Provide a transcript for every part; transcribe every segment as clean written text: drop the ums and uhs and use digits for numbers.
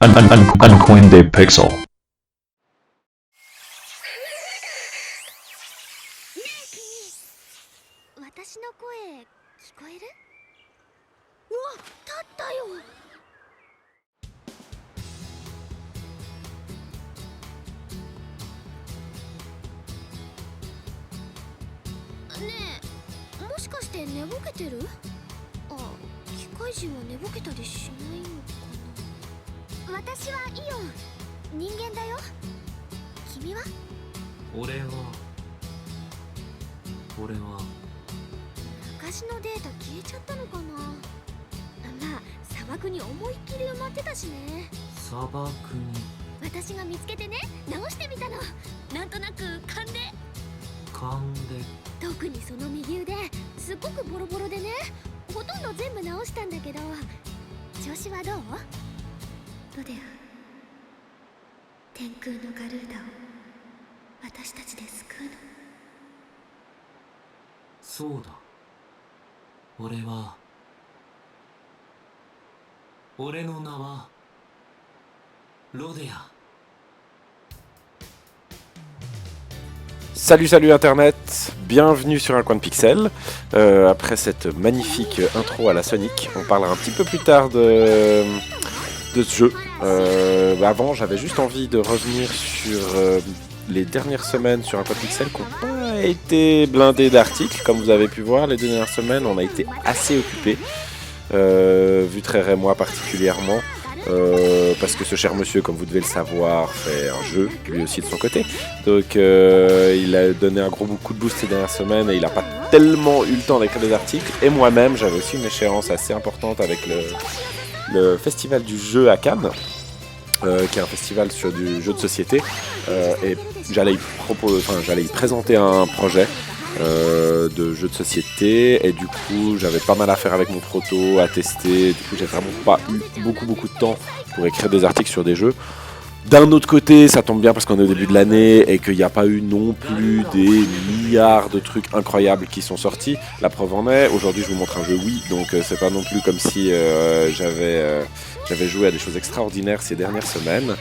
Uncoin de Pixel. ねえ君、私の声聞こえる？うわ、立ったよ。ねえ、もしかして寝ぼけてる？あ、機械人は寝ぼけたりしないのかな。私はイオン、人間だよ。君は？俺は昔のデータ消えちゃったのかな。まあ砂漠に思いっきり埋まってたしね。砂漠に私が見つけてね、直してみたの。なんとなく勘で。噛んで特にその右腕すっごくボロボロでね、ほとんど全部直したんだけど、調子はどう？ロデア、天空のガルーダを私たちで救うの。そうだ。俺の名はロデア。 Salut Internet, bienvenue sur un coin de pixel. Après cette magnifique intro à la Sonic, on parlera un petit peu plus tard de ce jeu. Avant, j'avais juste envie de revenir sur les dernières semaines sur un coin de pixel qui n'ont pas été blindées d'articles. Comme vous avez pu voir, les dernières semaines, on a été assez occupés, Vutraire et moi particulièrement. Parce que ce cher monsieur, comme vous devez le savoir, fait un jeu, lui aussi de son côté. Donc il a donné un gros coup de boost ces dernières semaines et il n'a pas tellement eu le temps d'écrire des articles. Et moi-même, j'avais aussi une échéance assez importante avec le festival du jeu à Cannes, qui est un festival sur du jeu de société. Et j'allais y présenter un projet de jeux de société, et du coup j'avais pas mal à faire avec mon proto, à tester. Du coup j'ai vraiment pas eu beaucoup de temps pour écrire des articles sur des jeux. D'un autre côté, ça tombe bien parce qu'on est au début de l'année et qu'il n'y a pas eu non plus des milliards de trucs incroyables qui sont sortis. La preuve en est, aujourd'hui je vous montre un jeu Wii, donc c'est pas non plus comme si j'avais joué à des choses extraordinaires ces dernières semaines.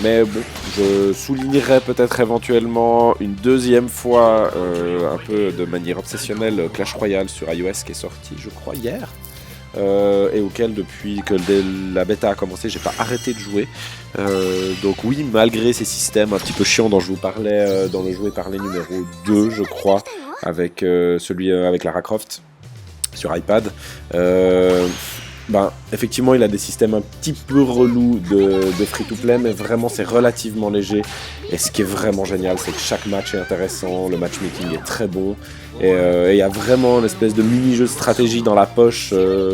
Mais bon, je soulignerai peut-être éventuellement une deuxième fois, un peu de manière obsessionnelle, Clash Royale sur iOS qui est sorti, je crois, hier. Et auquel depuis que la bêta a commencé j'ai pas arrêté de jouer, donc oui, malgré ces systèmes un petit peu chiants dont je vous parlais dans le Jouer Parler numéro 2 je crois, avec celui avec Lara Croft sur iPad, effectivement il a des systèmes un petit peu relous de free-to-play, mais vraiment c'est relativement léger, et ce qui est vraiment génial c'est que chaque match est intéressant, le matchmaking est très bon, et il y a vraiment une espèce de mini-jeu de stratégie dans la poche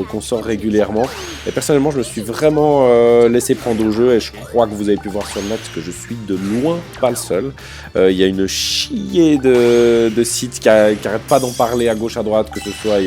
qu'on sort régulièrement. Et personnellement je me suis vraiment laissé prendre au jeu, et je crois que vous avez pu voir sur le net que je suis de loin pas le seul. Il y a une chier de sites qui arrêtent pas d'en parler à gauche à droite, que ce soit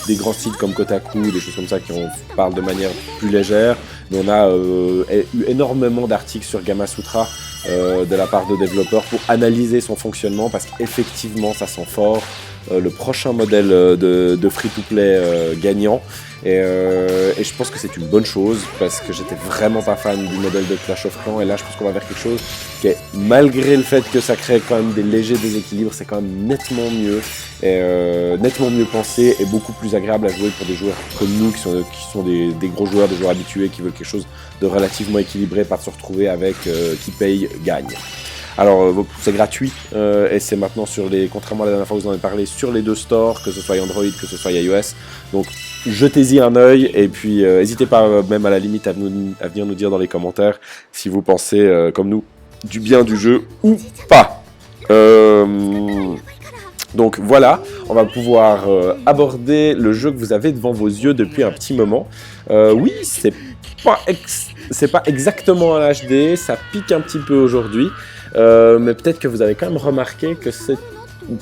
des grands sites comme Kotaku, des choses comme ça qui parlent de manière plus légère, mais on a eu énormément d'articles sur Gamasutra de la part de développeurs pour analyser son fonctionnement, parce qu'effectivement ça sent fort le prochain modèle de free-to-play gagnant, et je pense que c'est une bonne chose, parce que j'étais vraiment pas fan du modèle de Clash of Clans, et là je pense qu'on va vers quelque chose qui est, malgré le fait que ça crée quand même des légers déséquilibres, c'est quand même nettement mieux, et nettement mieux pensé, et beaucoup plus agréable à jouer pour des joueurs comme nous qui sont des gros joueurs, des joueurs habitués, qui veulent quelque chose de relativement équilibré, pas de se retrouver avec qui paye gagne. Alors c'est gratuit, et c'est maintenant contrairement à la dernière fois que vous en avez parlé, sur les deux stores, que ce soit Android, que ce soit iOS. Donc jetez-y un œil, et puis n'hésitez pas même à la limite à venir nous dire dans les commentaires si vous pensez comme nous du bien du jeu ou pas. Donc voilà, on va pouvoir aborder le jeu que vous avez devant vos yeux depuis un petit moment. Oui, c'est pas exactement un HD, ça pique un petit peu aujourd'hui. Mais peut-être que vous avez quand même remarqué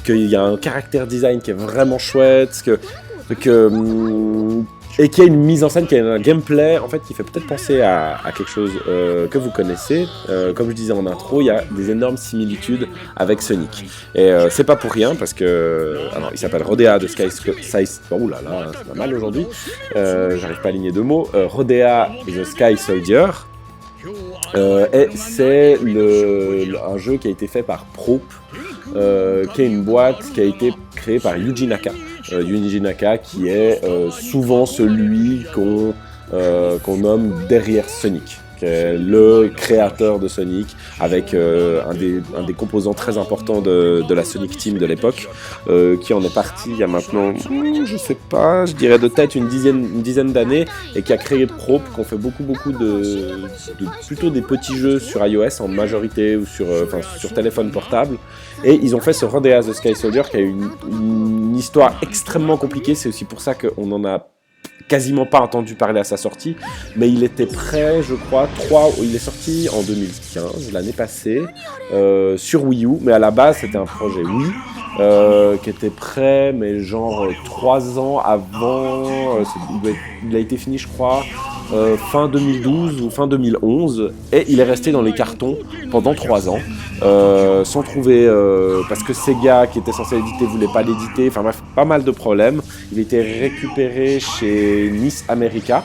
qu'il y a un caractère design qui est vraiment chouette, que et qui a une mise en scène, qui a un gameplay en fait qui fait peut-être penser à quelque chose que vous connaissez. Comme je disais en intro, il y a des énormes similitudes avec Sonic. Et c'est pas pour rien parce que alors il s'appelle Rodea the Sky. Oh là là, ça va mal aujourd'hui. J'arrive pas à aligner deux mots. Rodea the Sky Soldier. Et c'est un jeu qui a été fait par Probe, qui est une boîte qui a été créée par Yuji Naka. Yuji Naka qui est souvent celui qu'on nomme derrière Sonic, qui est le créateur de Sonic, avec un des composants très importants de la Sonic Team de l'époque, qui en est parti il y a maintenant, je sais pas, je dirais de tête une dizaine d'années, et qui a créé Probe, qu'on fait beaucoup de plutôt des petits jeux sur iOS en majorité, ou sur téléphone portable. Et ils ont fait ce Rodea the Sky Soldier qui a une histoire extrêmement compliquée. C'est aussi pour ça qu'on en a quasiment pas entendu parler à sa sortie, mais il était prêt, je crois, il est sorti en 2015, l'année passée, sur Wii U, mais à la base c'était un projet Wii, qui était prêt, mais genre 3 ans avant, il a été fini, je crois, fin 2012 ou fin 2011, et il est resté dans les cartons pendant 3 ans, sans trouver, parce que Sega, qui était censé l'éditer, voulait pas l'éditer, enfin bref, pas mal de problèmes. Il était récupéré chez Nice America,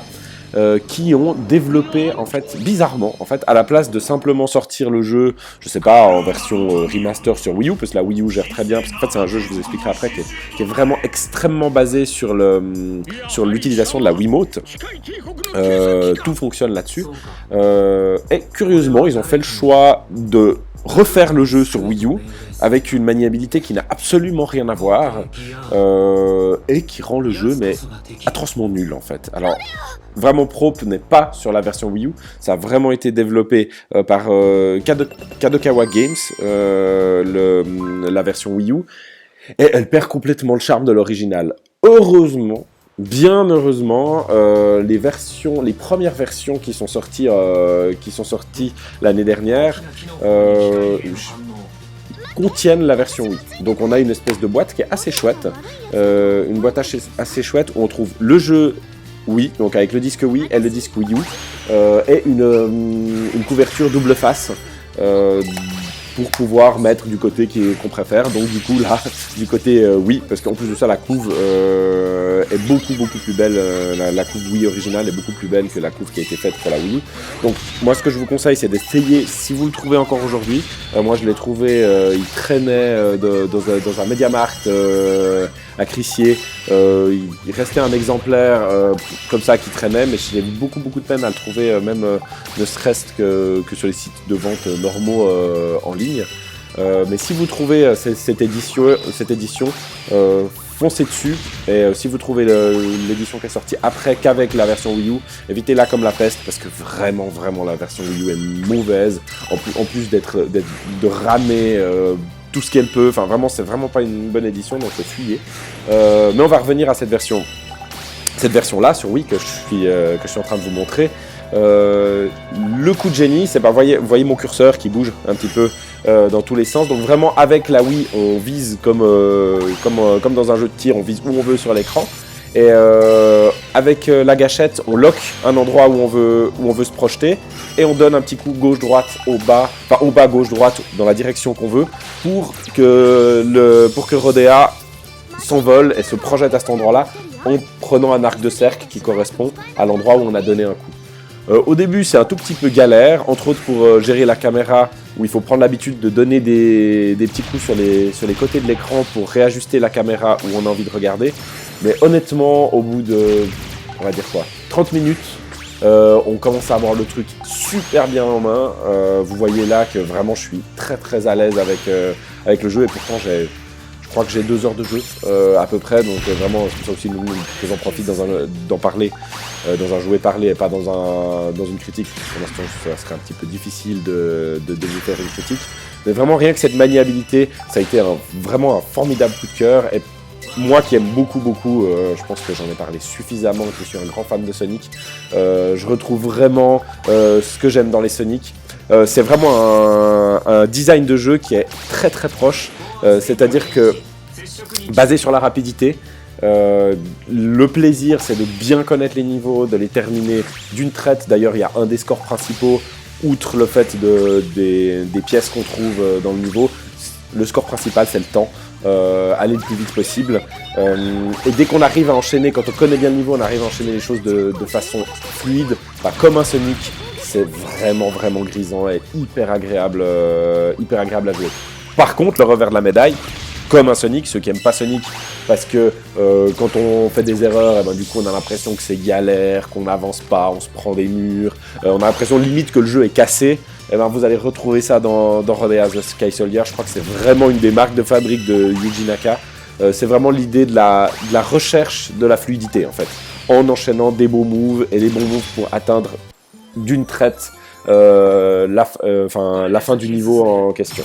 qui ont développé, en fait, bizarrement, en fait, à la place de simplement sortir le jeu, je sais pas, en version remaster sur Wii U, parce que la Wii U gère très bien, parce qu'en fait c'est un jeu, je vous expliquerai après, qui est vraiment extrêmement basé sur l'utilisation de la Wiimote. Tout fonctionne là-dessus. Et curieusement, ils ont fait le choix de refaire le jeu sur Wii U avec une maniabilité qui n'a absolument rien à voir, et qui rend le jeu mais atrocement nul en fait. Alors vraiment Probe n'est pas sur la version Wii U, ça a vraiment été développé par Kadokawa Games, la version Wii U, et elle perd complètement le charme de l'original. Heureusement, bien heureusement, les premières versions qui sont sorties l'année dernière contiennent la version Wii. Donc on a une espèce de boîte qui est assez chouette, une boîte assez chouette où on trouve le jeu Wii, donc avec le disque Wii et le disque Wii U, et une couverture double face, pour pouvoir mettre du côté qu'on préfère. Donc du coup là, du côté Wii, parce qu'en plus de ça la couve est beaucoup plus belle, la couve Wii originale est beaucoup plus belle que la couve qui a été faite pour la Wii U. Donc moi ce que je vous conseille c'est d'essayer, si vous le trouvez encore aujourd'hui, moi je l'ai trouvé, il traînait dans un MediaMarkt à Crissier, il restait un exemplaire comme ça qui traînait, mais j'ai beaucoup de peine à le trouver, même ne serait-ce que sur les sites de vente normaux en ligne. Mais si vous trouvez cette édition, foncez dessus, et si vous trouvez l'édition qui est sortie après qu'avec la version Wii U, évitez-la comme la peste, parce que vraiment la version Wii U est mauvaise, en plus de ramer tout ce qu'elle peut, enfin vraiment c'est vraiment pas une bonne édition, donc fuyez. Mais on va revenir à cette version là sur Wii que je suis en train de vous montrer. Le coup de génie, c'est vous voyez mon curseur qui bouge un petit peu dans tous les sens. Donc vraiment avec la Wii, on vise comme dans un jeu de tir, on vise où on veut sur l'écran. Et avec la gâchette, on lock un endroit où on veut se projeter, et on donne un petit coup gauche-droite au bas gauche-droite dans la direction qu'on veut, pour que Rodea s'envole et se projette à cet endroit-là en prenant un arc de cercle qui correspond à l'endroit où on a donné un coup. Au début, c'est un tout petit peu galère, entre autres pour gérer la caméra, où il faut prendre l'habitude de donner des petits coups sur les côtés de l'écran pour réajuster la caméra où on a envie de regarder. Mais honnêtement, au bout de, on va dire quoi, 30 minutes, on commence à avoir le truc super bien en main. Vous voyez là que vraiment je suis très à l'aise avec le jeu, et pourtant je crois que j'ai 2 heures de jeu à peu près, donc vraiment c'est pour ça aussi que j'en profite d'en parler dans un jouet parlé et pas dans une critique. Pour l'instant ça serait un petit peu difficile de vous faire une critique, mais vraiment rien que cette maniabilité, ça a été vraiment un formidable coup de cœur. Et moi qui aime beaucoup, je pense que j'en ai parlé suffisamment, que je suis un grand fan de Sonic, je retrouve vraiment ce que j'aime dans les Sonic. C'est vraiment un design de jeu qui est très proche, c'est-à-dire que basé sur la rapidité, Le plaisir, c'est de bien connaître les niveaux, de les terminer d'une traite. D'ailleurs, il y a un des scores principaux, outre le fait des pièces qu'on trouve dans le niveau. Le score principal, c'est le temps. Aller le plus vite possible. Et dès qu'on arrive à enchaîner, quand on connaît bien le niveau, on arrive à enchaîner les choses de façon fluide, comme un Sonic. C'est vraiment grisant et hyper agréable à jouer. Par contre, le revers de la médaille, comme un Sonic, ceux qui n'aiment pas Sonic, parce que quand on fait des erreurs, et ben, du coup on a l'impression que c'est galère, qu'on n'avance pas, on se prend des murs, on a l'impression limite que le jeu est cassé, et ben, vous allez retrouver ça dans Rodea the Sky Soldier. Je crois que c'est vraiment une des marques de fabrique de Yuji Naka. C'est vraiment l'idée de la recherche de la fluidité en fait, en enchaînant des beaux moves et des bons moves pour atteindre d'une traite la fin du niveau en question.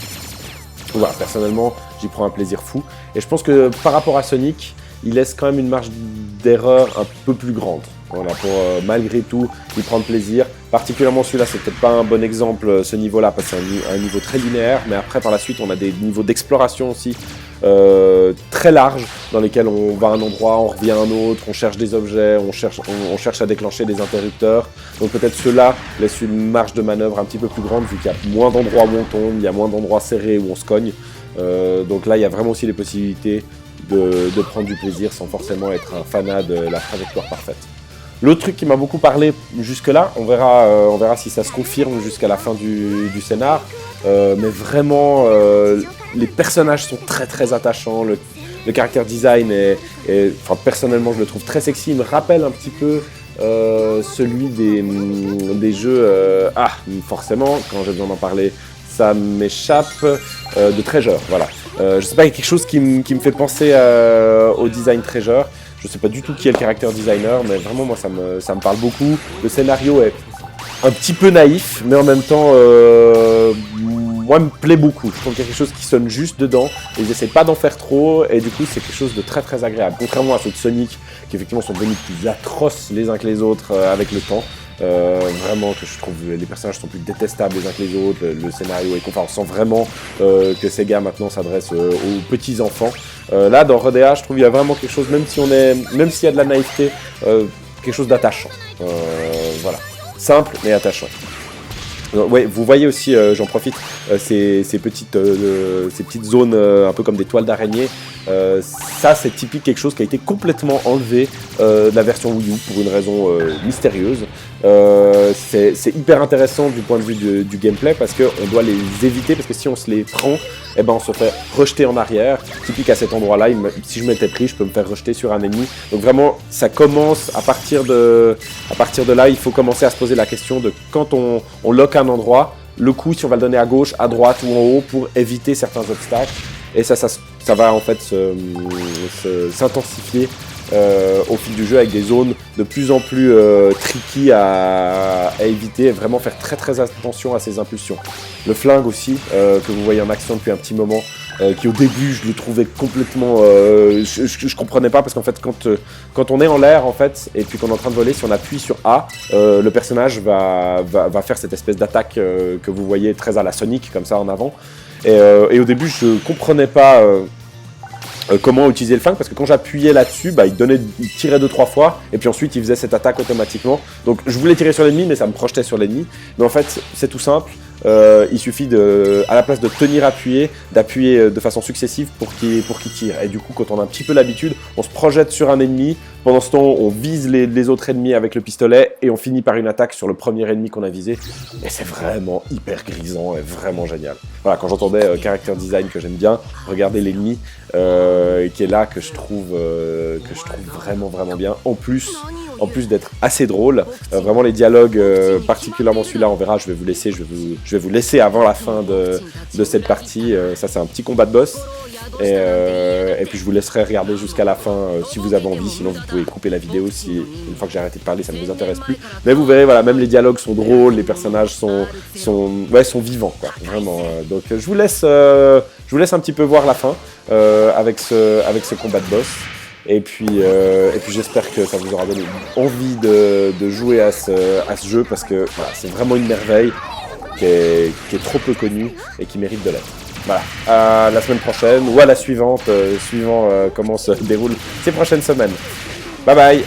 Voilà, personnellement, j'y prends un plaisir fou. Et je pense que par rapport à Sonic, il laisse quand même une marge d'erreur un peu plus grande. Voilà, pour malgré tout y prendre plaisir. Particulièrement celui-là, c'est peut-être pas un bon exemple, ce niveau-là, parce que c'est un niveau très linéaire. Mais après, par la suite, on a des niveaux d'exploration aussi très larges, dans lesquels on va à un endroit, on revient à un autre, on cherche des objets, on cherche à déclencher des interrupteurs. Donc peut-être ceux-là laissent une marge de manœuvre un petit peu plus grande, vu qu'il y a moins d'endroits où on tombe, il y a moins d'endroits serrés où on se cogne. Donc là, il y a vraiment aussi les possibilités de prendre du plaisir sans forcément être un fanat de la trajectoire parfaite. L'autre truc qui m'a beaucoup parlé jusque-là, on verra si ça se confirme jusqu'à la fin du scénar, mais vraiment, les personnages sont très attachants, le character design personnellement je le trouve très sexy, il me rappelle un petit peu celui des jeux, forcément, quand j'ai besoin d'en parler, ça m'échappe, de Treasure, voilà. Je sais pas, il y a quelque chose qui me fait penser au design Treasure. Je sais pas du tout qui est le character designer, mais vraiment moi ça me parle beaucoup. Le scénario est un petit peu naïf, mais en même temps, moi me plaît beaucoup. Je trouve qu'il y a quelque chose qui sonne juste dedans, et ils essaient pas d'en faire trop, et du coup c'est quelque chose de très agréable. Contrairement à ceux de Sonic, qui effectivement sont devenus plus atroces les uns que les autres avec le temps. Vraiment que je trouve les personnages sont plus détestables les uns que les autres, le scénario est confort, on sent vraiment que Sega maintenant s'adresse aux petits enfants. Là dans Rodea je trouve qu'il y a vraiment quelque chose, même s'il y a de la naïveté, quelque chose d'attachant. Voilà, simple mais attachant. Ouais, vous voyez aussi, j'en profite, ces petites zones un peu comme des toiles d'araignée. Ça, c'est typique quelque chose qui a été complètement enlevé de la version Wii U pour une raison mystérieuse. C'est hyper intéressant du point de vue du gameplay parce qu'on doit les éviter, parce que si on se les prend, eh ben on se fait rejeter en arrière. Typique à cet endroit-là, si je m'étais pris, je peux me faire rejeter sur un ennemi. Donc vraiment, ça commence à partir de là, il faut commencer à se poser la question de quand on lock un endroit, le coup, si on va le donner à gauche, à droite ou en haut pour éviter certains obstacles. Et ça va en fait s'intensifier au fil du jeu avec des zones de plus en plus tricky à éviter et vraiment faire très attention à ses impulsions. Le flingue aussi, que vous voyez en action depuis un petit moment, qui au début je le trouvais complètement... je comprenais pas parce qu'en fait quand on est en l'air en fait et puis qu'on est en train de voler, si on appuie sur A, le personnage va faire cette espèce d'attaque que vous voyez très à la Sonic comme ça en avant. Et au début je comprenais pas comment utiliser le flingue parce que quand j'appuyais là-dessus, il tirait 2-3 fois et puis ensuite il faisait cette attaque automatiquement. Donc je voulais tirer sur l'ennemi mais ça me projetait sur l'ennemi. Mais en fait c'est tout simple. Il suffit à la place de tenir appuyé, d'appuyer de façon successive pour qu'il tire. Et du coup, quand on a un petit peu l'habitude, on se projette sur un ennemi. Pendant ce temps, on vise les autres ennemis avec le pistolet et on finit par une attaque sur le premier ennemi qu'on a visé. Et c'est vraiment hyper grisant et vraiment génial. Voilà, quand j'entendais character design que j'aime bien, regardez l'ennemi qui est là que je trouve vraiment bien. En plus d'être assez drôle, vraiment les dialogues, particulièrement celui-là, on verra, je vais vous laisser avant la fin de cette partie. Ça c'est un petit combat de boss et puis je vous laisserai regarder jusqu'à la fin si vous avez envie, sinon vous pouvez couper la vidéo si une fois que j'ai arrêté de parler ça ne vous intéresse plus. Mais vous verrez, voilà, même les dialogues sont drôles, les personnages sont vivants quoi, vraiment. Donc je vous laisse un petit peu voir la fin avec ce combat de boss. Et puis j'espère que ça vous aura donné envie de jouer à ce jeu parce que voilà, c'est vraiment une merveille qui est trop peu connue et qui mérite de l'être. Voilà, à la semaine prochaine ou à la suivante, suivant comment se déroulent ces prochaines semaines. Bye bye.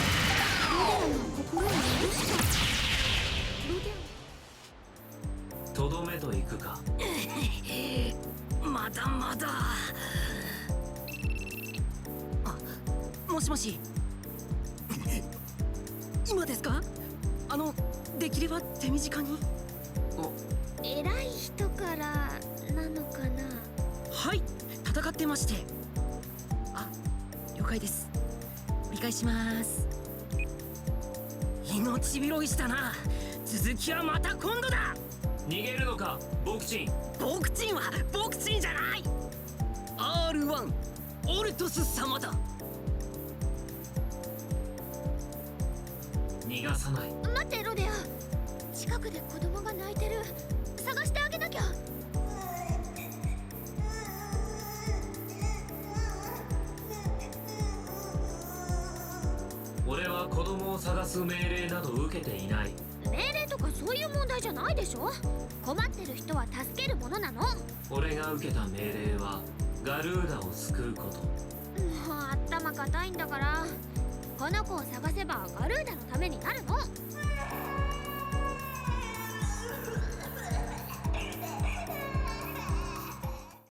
とどめと行くか。まだまだ。あ、もしもし。今ですか？できれば手短に。偉い人からなのかな。はい、戦ってまして。あ、了解です。理解します。命拾いしたな。続きはまた今度だ。逃げるのか、ボクチン。ボクチンはボクチンじゃない。R1 オルトス様だ。逃がさない。待ってロデア、近くで子供が泣いてる。探してあげなきゃ。俺は子供を探す命令など受けていない。命令とかそういう問題じゃないでしょ。困ってる人は助けるものなの。も俺が受けた命令はガルーダを救うこと。う頭固いんだから。この子を探せばガルーダのためになるの。